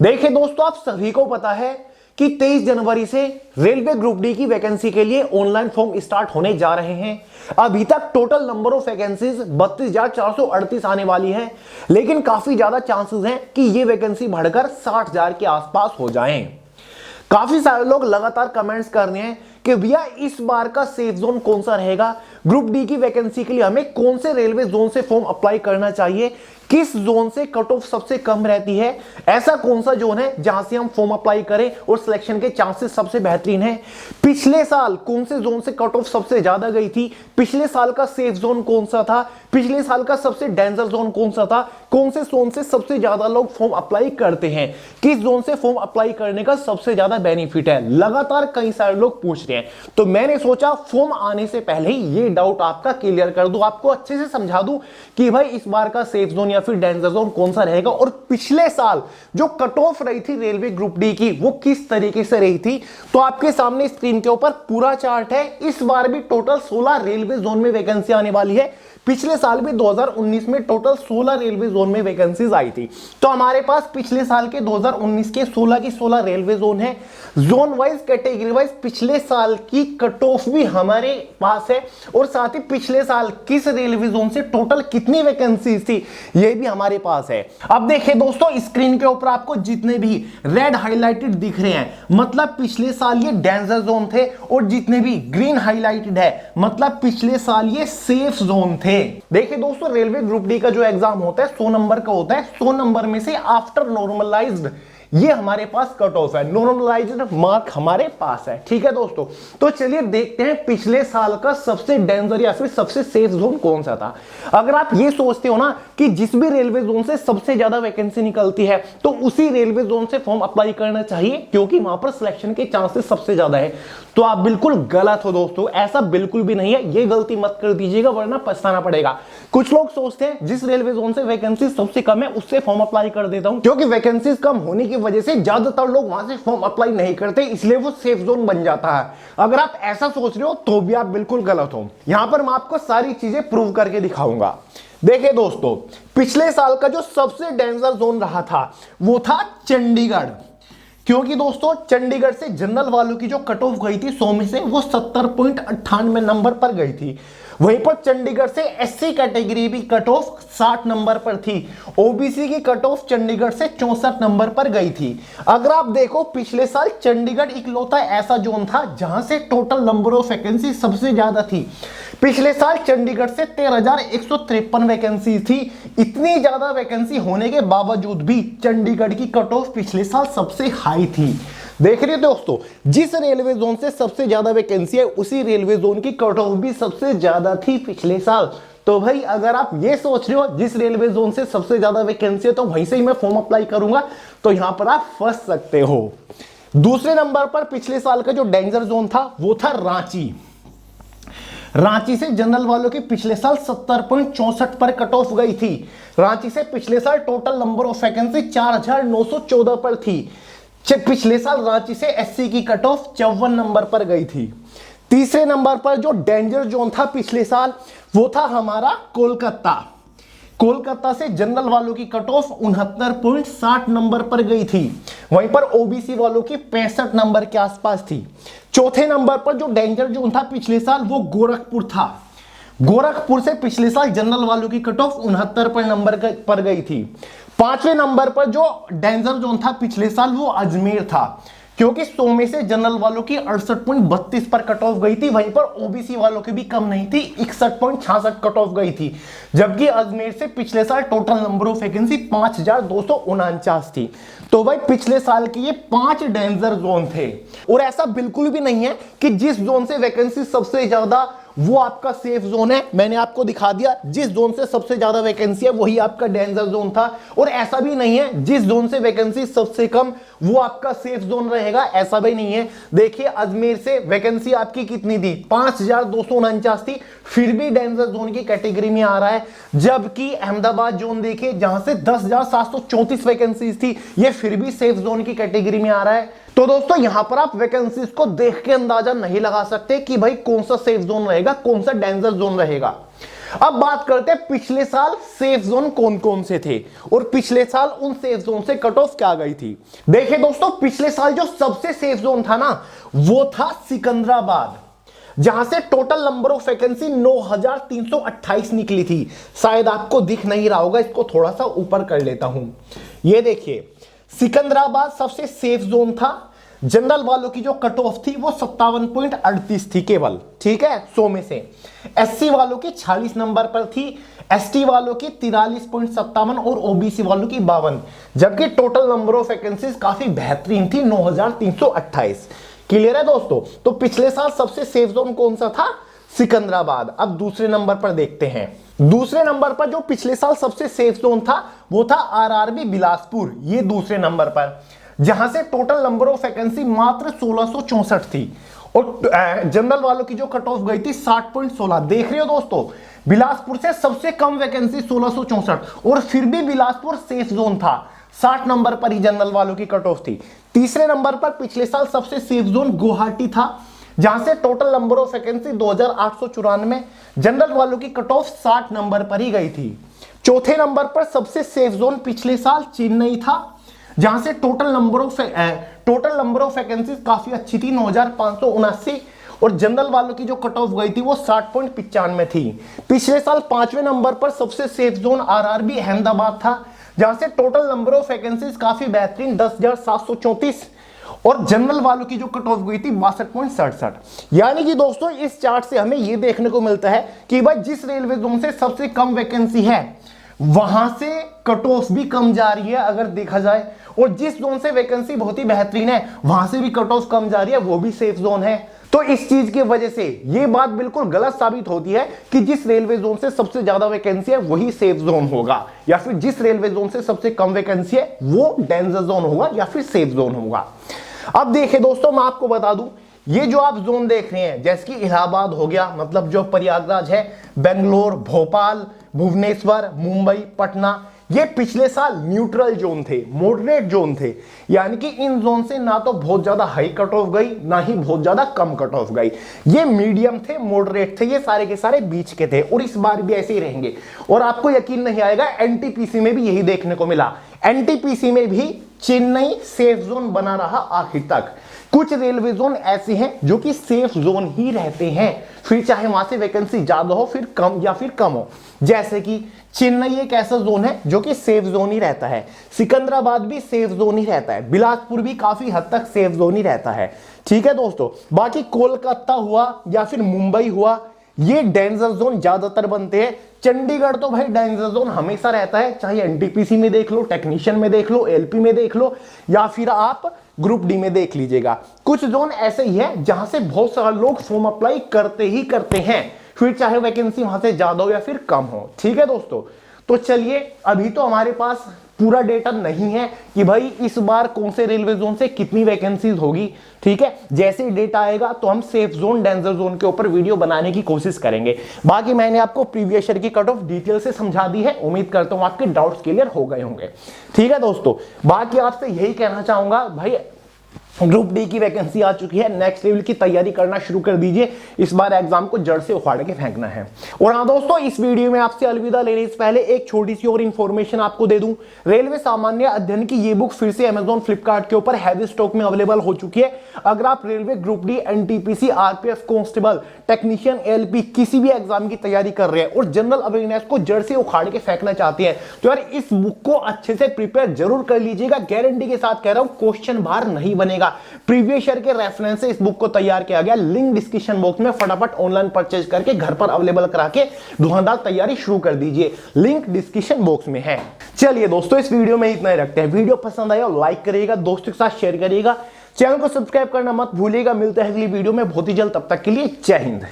देखिए दोस्तों, आप सभी को पता है कि 23 जनवरी से रेलवे ग्रुप डी की वैकेंसी के लिए ऑनलाइन फॉर्म स्टार्ट होने जा रहे हैं। अभी तक टोटल नंबर ऑफ वैकेंसीज 32,438 आने वाली है, लेकिन काफी ज्यादा चांसेस हैं कि ये वैकेंसी बढ़कर 60,000 के आसपास हो जाएं। काफी सारे लोग लगातार कमेंट्स कर रहे हैं कि भैया इस बार का सेफ जोन कौन सा रहेगा, ग्रुप डी की वैकेंसी के लिए हमें कौन से रेलवे जोन से फॉर्म अप्लाई करना चाहिए, किस जोन से कट ऑफ सबसे कम रहती है, ऐसा कौन सा जोन है जहां से हम फॉर्म अप्लाई करें और सिलेक्शन के चांसेस सबसे बेहतरीन है। पिछले साल कौन से जोन से कट ऑफ सबसे ज्यादा गई थी, पिछले साल का सेफ जोन कौन सा था, पिछले साल का सबसे डेंजर जोन कौन सा था, कौन से जोन से सबसे ज्यादा लोग फॉर्म अप्लाई करते हैं, किस जोन से फॉर्म अप्लाई करने का सबसे ज्यादा बेनिफिट है, लगातार कई सारे लोग पूछ रहे हैं। तो मैंने सोचा फॉर्म आने से पहले ही ये डाउट आपका क्लियर कर दूं, आपको अच्छे से समझा दूं कि भाई इस बार का सेफ जोन या फिर डेंजर जोन कौन सा रहेगा और पिछले साल जो कट ऑफ रही थी रेलवे ग्रुप डी की वो किस तरीके से रही थी। तो आपके सामने स्क्रीन के ऊपर पूरा चार्ट है। इस बार भी टोटल 16 रेलवे जोन में वैकेंसी आने वाली है। पिछले साल भी 2019 में टोटल 16 रेलवे जोन में वैकेंसीज आई थी। तो हमारे पास पिछले साल के 2019 के 16 की 16 रेलवे जोन है। जोन वाइज कैटेगरी वाइज पिछले साल की कट ऑफ भी हमारे पास है और साथ ही पिछले साल किस रेलवे जोन से टोटल कितनी वैकेंसीज थी ये भी हमारे पास है। अब देखिए दोस्तों, स्क्रीन के ऊपर आपको जितने भी रेड हाईलाइटेड दिख रहे हैं मतलब पिछले साल ये डेंजर जोन थे, और जितने भी ग्रीन हाईलाइटेड है मतलब पिछले साल ये सेफ जोन थे। देखिए दोस्तों, रेलवे ग्रुप डी का जो एग्जाम होता है 100 नंबर का होता है। 100 नंबर में से आफ्टर नॉर्मलाइज्ड ये हमारे पास कट ऑफ है, नॉर्मलाइज्ड मार्क हमारे पास है। ठीक है दोस्तों, तो चलिए देखते हैं पिछले साल का सबसे डेंजर या फिर सबसे सेफ जोन कौन सा था। अगर आप ये सोचते हो ना कि जिस भी रेलवे जोन से सबसे ज्यादा वैकेंसी निकलती है तो उसी रेलवे जोन से फॉर्म अप्लाई करना चाहिए क्योंकि वहां पर सिलेक्शन के चांसेस सबसे ज्यादा है, तो आप बिल्कुल गलत हो दोस्तों। ऐसा बिल्कुल भी नहीं है, ये गलती मत कर दीजिएगा वरना पछताना पड़ेगा। कुछ लोग सोचते हैं जिस रेलवे जोन से वैकेंसी सबसे कम है उससे फॉर्म अप्लाई कर देता हूं, क्योंकि वैकेंसीज कम होने की वजह से ज्यादातर लोग वहां से फॉर्म अप्लाई नहीं करते, इसलिए वो सेफ जोन बन जाता है। अगर आप ऐसा सोच रहे हो तो भी आप बिल्कुल गलत हो। यहां पर मैं आपको सारी चीजें प्रूव करके दिखाऊंगा। देखिए दोस्तों, पिछले साल का जो सबसे डेंजर जोन रहा था वो था चंडीगढ़, क्योंकि दोस्तों चंडीगढ़ से जनरल वालों की जो कट ऑफ गई थी 100 में से वो 70.98 नंबर पर गई थी। वहीं पर चंडीगढ़ से एससी कैटेगरी भी कट ऑफ 60 नंबर पर थी। ओबीसी की कट ऑफ चंडीगढ़ से 64 नंबर पर गई थी। अगर आप देखो पिछले साल चंडीगढ़ इकलौता ऐसा जोन था जहां से टोटल नंबर ऑफ वैकेंसी सबसे ज्यादा थी। पिछले साल चंडीगढ़ से 13,153 वैकेंसी थी। इतनी ज्यादा वैकेंसी होने के बावजूद भी चंडीगढ़ की कट ऑफ पिछले साल सबसे हाई थी। देख रहे हो दोस्तों, जिस रेलवे जोन से सबसे ज्यादा वैकेंसी है उसी रेलवे जोन की कट ऑफ भी सबसे ज्यादा थी पिछले साल। तो भाई अगर आप ये सोच रहे हो जिस रेलवे जोन से सबसे ज्यादा वैकेंसी है तो वहीं से ही मैं फॉर्म अप्लाई करूंगा, तो यहां पर आप फंस सकते हो। दूसरे नंबर पर पिछले साल का जो डेंजर जोन था वो था रांची। रांची से जनरल वालों की पिछले साल 70.64 पर कट ऑफ गई थी। रांची से पिछले साल टोटल नंबर ऑफ वैकेंसी 4,914 पर थी। पिछले साल रांची से एससी की कट ऑफ 54 नंबर पर गई थी। तीसरे नंबर पर जो डेंजर जोन था पिछले साल वो था हमारा कोलकाता। कोलकाता से जनरल वालों की कट ऑफ 69.60 नंबर पर गई थी। वहीं पर ओबीसी वालों की 65 नंबर के आसपास थी। चौथे नंबर पर जो डेंजर जोन था पिछले साल वो गोरखपुर था। गोरखपुर से पिछले साल जनरल वालों की कट ऑफ 69 नंबर पर गई थी। पांचवें नंबर पर जो डेंजर जोन था पिछले साल वो अजमेर था, क्योंकि 100 में से जनरल वालों की 68.32 पर कट ऑफ गई थी। वहीं पर ओबीसी वालों की भी कम नहीं थी, 61.66 कट ऑफ गई थी। जबकि अजमेर से पिछले साल टोटल नंबर ऑफ वैकेंसी 5,249 थी। तो भाई पिछले साल के ये 5 डेंजर जोन थे। और ऐसा बिल्कुल भी नहीं है कि जिस जोन से वैकेंसी सबसे ज्यादा वो आपका सेफ जोन है। मैंने आपको दिखा दिया जिस जोन से सबसे ज्यादा वैकेंसी है वही आपका डेंजर जोन था। और ऐसा भी नहीं है जिस जोन से वैकेंसी सबसे कम वो आपका सेफ जोन रहेगा, ऐसा भी नहीं है। देखिए अजमेर से वैकेंसी आपकी कितनी थी, 5,249 थी, फिर भी डेंजर जोन की कैटेगरी में आ रहा है। जबकि अहमदाबाद जोन देखिए जहां से 10,734 वैकेंसी थी, ये फिर भी सेफ जोन की कैटेगरी में आ रहा है। तो दोस्तों यहां पर आप वैकेंसीज को देख के अंदाजा नहीं लगा सकते कि भाई कौन सा सेफ जोन रहेगा, कौन सा डेंजर जोन रहेगा। अब बात करते हैं पिछले साल सेफ जोन कौन कौन से थे और पिछले साल उन सेफ जोन से कट ऑफ क्या गई थी। देखिए दोस्तों, पिछले साल जो सबसे सेफ जोन था ना, वो था सिकंदराबाद, जहां से टोटल नंबर ऑफ वैकेंसी 9328 निकली थी। शायद आपको दिख नहीं रहा होगा, इसको थोड़ा सा ऊपर कर लेता हूं। ये देखिए, सिकंदराबाद सबसे सेफ जोन था। जनरल वालों की जो कट ऑफ थी वो 57.38 थी केवल, ठीक है, 100 में से। एससी वालों की 46 नंबर पर थी, एसटी वालों की 43.57 और ओबीसी वालों की 52, जबकि टोटल नंबर ऑफ वैकेंसीज काफी बेहतरीन थी, 9328। क्लियर है दोस्तों। तो पिछले साल सबसे सेफ जोन कौन सा था? सिकंदराबाद। अब दूसरे नंबर पर देखते हैं। दूसरे नंबर पर जो पिछले साल सबसे सेफ जोन था वो था आरआरबी बिलासपुर, ये दूसरे नंबर पर, जहां से टोटल नंबर ऑफ वैकेंसी मात्र 1664 थी और जनरल वालों की जो कट ऑफ गई थी 60.16। देख रहे हो दोस्तों, बिलासपुर से सबसे कम वैकेंसी 1664 और फिर भी बिलासपुर सेफ जोन था। 60 नंबर पर ही जनरल वालों की कट ऑफ थी। तीसरे नंबर पर पिछले साल सबसे सेफ जोन गुवाहाटी था, जहां से total number of vacancy 2894, general वालों की कट ऑफ 60 नंबर पर ही गई थी। चौथे नंबर पर सबसे सेफ जोन पिछले साल चेन्नई था, जहां से टोटल नंबर ऑफ वैकेंसीज काफी अच्छी थी, 9579, और जनरल वालों की जो कट ऑफ गई थी वो 60.95 थी। पिछले साल पांचवें नंबर पर सबसे सेफ जोन आरआरबी अहमदाबाद था, जहां से टोटल नंबर ऑफ वैकेंसीज काफी बेहतरीन 10,734 और जनरल वालों की जो कट ऑफ गई थी 62.67। यानी कि दोस्तों, इस चार्ट से हमें यह देखने को मिलता है कि भाई जिस रेलवे जोन से सबसे कम वैकेंसी है वहां से कट ऑफ भी कम जा रही है अगर देखा जाए, और जिस जोन से वैकेंसी बहुत ही बेहतरीन है वहां से भी कट ऑफ कम जा रही है, वो भी सेफ जोन है। तो इस चीज की वजह से ये बात बिल्कुल गलत साबित होती है कि जिस रेलवे जोन से सबसे ज्यादा वैकेंसी है वही सेफ जोन होगा, या फिर जिस रेलवे जोन से सबसे कम वैकेंसी है वो डेंजर जोन होगा या फिर सेफ जोन होगा। अब देखिए दोस्तों, मैं आपको बता दूं, ये जो आप जोन देख रहे हैं, जैसे कि इलाहाबाद हो गया, मतलब जो प्रयागराज है, बेंगलोर, भोपाल, भुवनेश्वर, मुंबई, पटना, ये पिछले साल न्यूट्रल जोन थे, मॉडरेट जोन थे। यानी कि इन जोन से ना तो बहुत ज्यादा हाई कट ऑफ गई, ना ही बहुत ज्यादा कम कट ऑफ गई, ये मीडियम थे, मॉडरेट थे, ये सारे के सारे बीच के थे, और इस बार भी ऐसे ही रहेंगे। और आपको यकीन नहीं आएगा, एनटीपीसी में भी यही देखने को मिला। एनटीपीसी में भी चेन्नई सेफ जोन बना रहा आखिर तक। कुछ रेलवे जोन ऐसे हैं जो कि सेफ जोन ही रहते हैं, फिर चाहे वहां से वैकेंसी ज्यादा हो फिर कम या फिर कम हो। जैसे कि चेन्नई एक ऐसा जोन है जो कि सेफ जोन ही रहता है, सिकंदराबाद भी सेफ जोन ही रहता है, बिलासपुर भी काफी हद तक सेफ जोन ही रहता है। ठीक है दोस्तों, बाकी कोलकाता हुआ या फिर मुंबई हुआ, ये डेंजर जोन ज्यादातर बनते हैं। चंडीगढ़ तो भाई डेंजर जोन हमेशा रहता है, चाहे एनटीपीसी में देख लो, टेक्नीशियन में देख लो, एलपी में देख लो, या फिर आप ग्रुप डी में देख लीजिएगा। कुछ जोन ऐसे ही है जहां से बहुत सारे लोग फॉर्म अप्लाई करते ही करते हैं, फिर चाहे वैकेंसी वहां से ज्यादा हो या फिर कम हो। ठीक है दोस्तों, तो चलिए, अभी तो हमारे पास पूरा डेटा नहीं है कि भाई इस बार कौन से रेलवे जोन से कितनी वैकेंसीज होगी। ठीक है, जैसे ही डेटा आएगा तो हम सेफ जोन, डेंजर जोन के ऊपर वीडियो बनाने की कोशिश करेंगे। बाकी मैंने आपको प्रीवियस ईयर की कट ऑफ डिटेल से समझा दी है, उम्मीद करता हूं आपके डाउट्स क्लियर हो गए होंगे। ठीक है दोस्तों, बाकी आपसे यही कहना चाहूंगा, भाई ग्रुप डी की वैकेंसी आ चुकी है, नेक्स्ट लेवल की तैयारी करना शुरू कर दीजिए, इस बार एग्जाम को जड़ से उखाड़ के फेंकना है। और हाँ दोस्तों, इस वीडियो में आपसे अलविदा लेने से पहले एक छोटी सी और इंफॉर्मेशन आपको दे दूं। रेलवे सामान्य अध्ययन की ये बुक फिर से अमेजॉन, फ्लिपकार्ट के ऊपर हैवी स्टॉक में अवेलेबल हो चुकी है। अगर आप railway group D, NTPC, RPF, constable, technician, LP किसी भी एग्जाम की तैयारी कर रहे हैं और जनरल अवेयरनेस को जड़ से उखाड़ के फेंकना चाहते हैं, तो यार इस बुक को अच्छे से प्रिपेयर जरूर कर लीजिएगा। गारंटी के साथ कह रहा हूं, क्वेश्चन बाहर नहीं बनेगा। प्रीवियस ईयर के रेफरेंस से इस बुक को तैयार किया गया, लिंक डिस्क्रिप्शन बॉक्स में, फटाफट ऑनलाइन परचेज करके घर पर अवेलेबल करा के धुआंधार तैयारी शुरू कर दीजिए, लिंक डिस्क्रिप्शन बॉक्स में है। चलिए दोस्तों, इस वीडियो में इतना ही रखते हैं। वीडियो पसंद आया लाइक करिएगा, दोस्तों के साथ शेयर करिएगा, चैनल को सब्सक्राइब करना मत भूलिएगा। मिलते हैं अगली वीडियो में बहुत ही जल्द, तब तक के लिए जय हिंद।